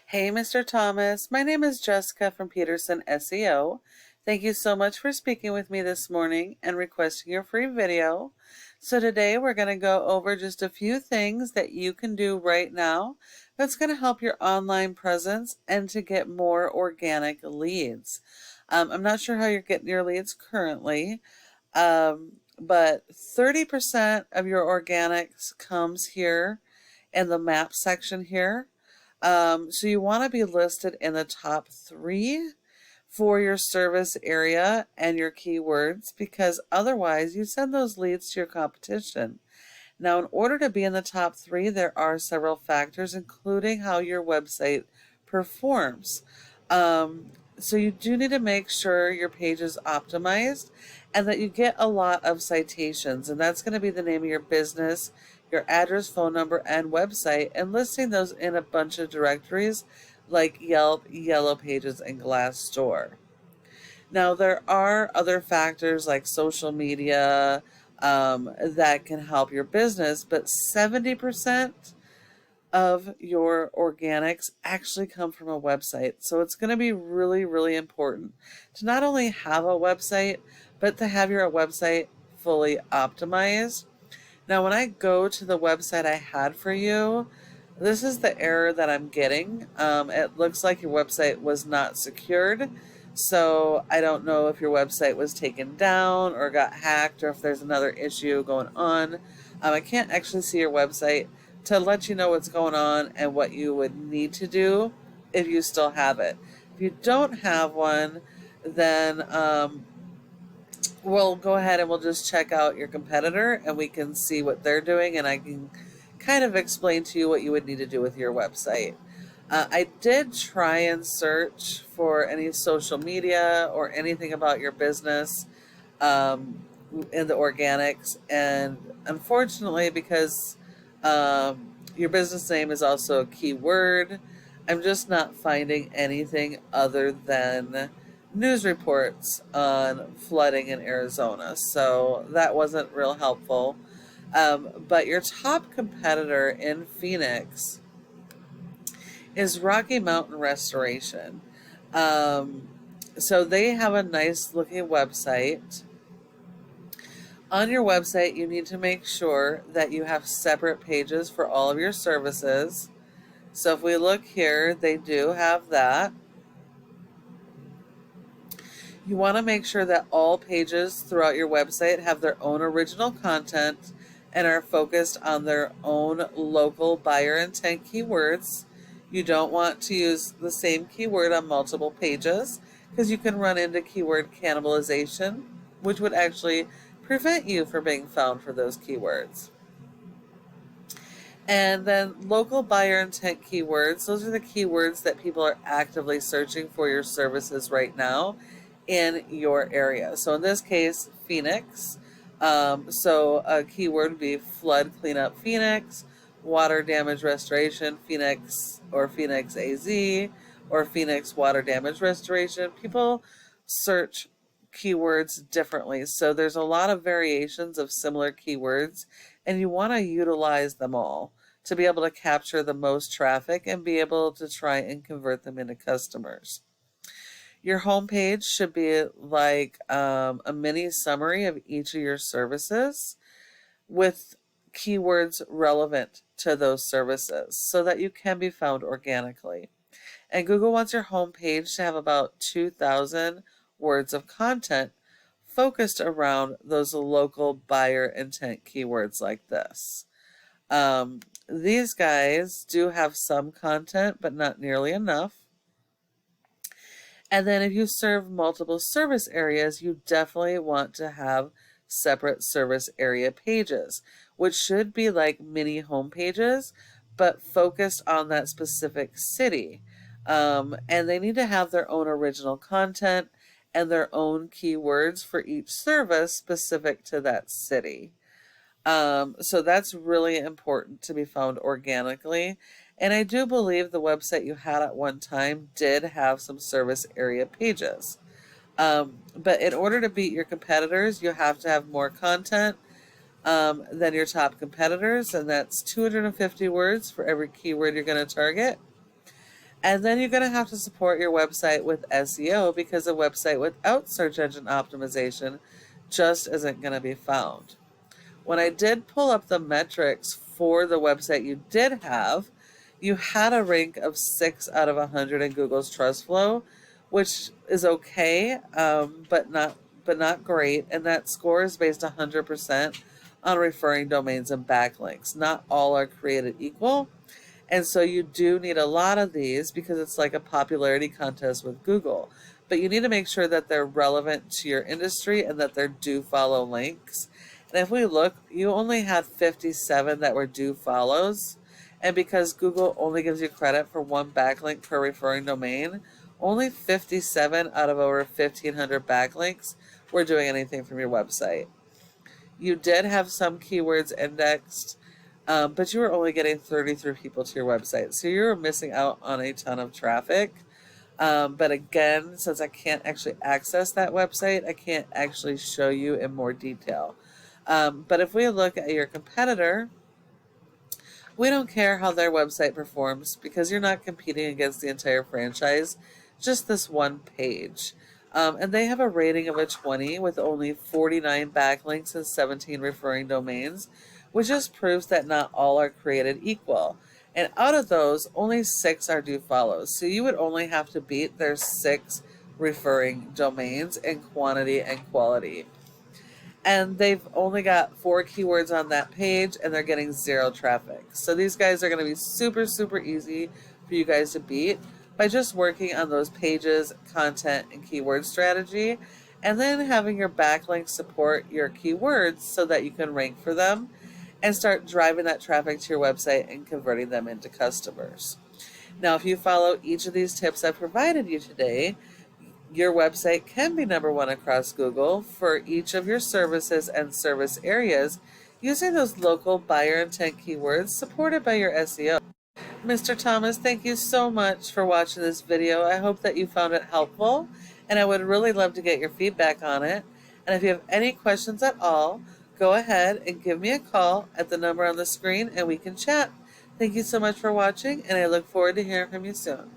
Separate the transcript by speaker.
Speaker 1: Hey, Mr. Thomas. My name is Jessica from Peterson SEO. Thank you so much for speaking with me this morning and requesting your free video. So today we're going to go over just a few things that you can do right now that's going to help your online presence and to get more organic leads. I'm not sure how you're getting your leads currently, but 30% of your organics comes here in the map section here. So you want to be listed in the top 3 for your service area and your keywords, because otherwise you send those leads to your competition. Now, in order to be in the top 3, there are several factors, including how your website performs. So you do need to make sure your page is optimized and that you get a lot of citations, and that's going to be the name of your business, your address, phone number, and website, and listing those in a bunch of directories like Yelp, Yellow Pages, and Glassdoor. Now, there are other factors like social media that can help your business, but 70% of your organics actually come from a website. So it's going to be really, really important to not only have a website, but to have your website fully optimized. Now, when I go to the website I had for you, this is the error that I'm getting. It looks like your website was not secured. So I don't know if your website was taken down or got hacked, or if there's another issue going on. I can't actually see your website to let you know what's going on and what you would need to do if you still have it. If you don't have one, then we'll go ahead and we'll just check out your competitor and we can see what they're doing, and I can kind of explain to you what you would need to do with your website. I did try and search for any social media or anything about your business in the organics, and unfortunately, because your business name is also a keyword, I'm just not finding anything other than news reports on flooding in Arizona. So that wasn't real helpful. But your top competitor in Phoenix is Rocky Mountain Restoration. So they have a nice looking website. On your website, you need to make sure that you have separate pages for all of your services. So if we look here, they do have that. You want to make sure that all pages throughout your website have their own original content and are focused on their own local buyer intent keywords. You don't want to use the same keyword on multiple pages because you can run into keyword cannibalization, which would actually prevent you from being found for those keywords. And then local buyer intent keywords, those are the keywords that people are actively searching for your services right now in your area. So in this case, Phoenix. So a keyword would be flood cleanup Phoenix, water damage restoration Phoenix, or Phoenix AZ, or Phoenix water damage restoration. People search keywords differently. So there's a lot of variations of similar keywords, and you want to utilize them all to be able to capture the most traffic and be able to try and convert them into customers. Your homepage should be like a mini summary of each of your services with keywords relevant to those services so that you can be found organically. And Google wants your homepage to have about 2,000 words of content focused around those local buyer intent keywords like this. These guys do have some content, but not nearly enough. And then if you serve multiple service areas, you definitely want to have separate service area pages, which should be like mini home pages, but focused on that specific city. And they need to have their own original content and their own keywords for each service specific to that city. So that's really important to be found organically. And I do believe the website you had at one time did have some service area pages. But in order to beat your competitors, you have to have more content than your top competitors, and that's 250 words for every keyword you're going to target. And then you're going to have to support your website with SEO, because a website without search engine optimization just isn't going to be found. When I did pull up the metrics for the website you did have, you had a rank of 6 out of 100 in Google's Trust Flow, which is okay, but not great. And that score is based 100% on referring domains and backlinks. Not all are created equal. And so you do need a lot of these, because it's like a popularity contest with Google. But you need to make sure that they're relevant to your industry and that they're do follow links. And if we look, you only had 57 that were do follows. And because Google only gives you credit for one backlink per referring domain, only 57 out of over 1,500 backlinks were doing anything from your website. You did have some keywords indexed, but you were only getting 33 people to your website. So you were missing out on a ton of traffic. But again, since I can't actually access that website, I can't actually show you in more detail. But if we look at your competitor, we don't care how their website performs, because you're not competing against the entire franchise, just this one page. And they have a rating of a 20 with only 49 backlinks and 17 referring domains, which just proves that not all are created equal. And out of those, only 6 are do follows. So you would only have to beat their 6 referring domains in quantity and quality. And they've only got 4 keywords on that page, and they're getting 0 traffic. So these guys are going to be super, super easy for you guys to beat by just working on those pages, content, and keyword strategy, and then having your backlinks support your keywords so that you can rank for them and start driving that traffic to your website and converting them into customers. Now, if you follow each of these tips I provided you today, your website can be #1 across Google for each of your services and service areas using those local buyer intent keywords supported by your SEO. Mr. Thomas, thank you so much for watching this video. I hope that you found it helpful, and I would really love to get your feedback on it. And if you have any questions at all, go ahead and give me a call at the number on the screen and we can chat. Thank you so much for watching, and I look forward to hearing from you soon.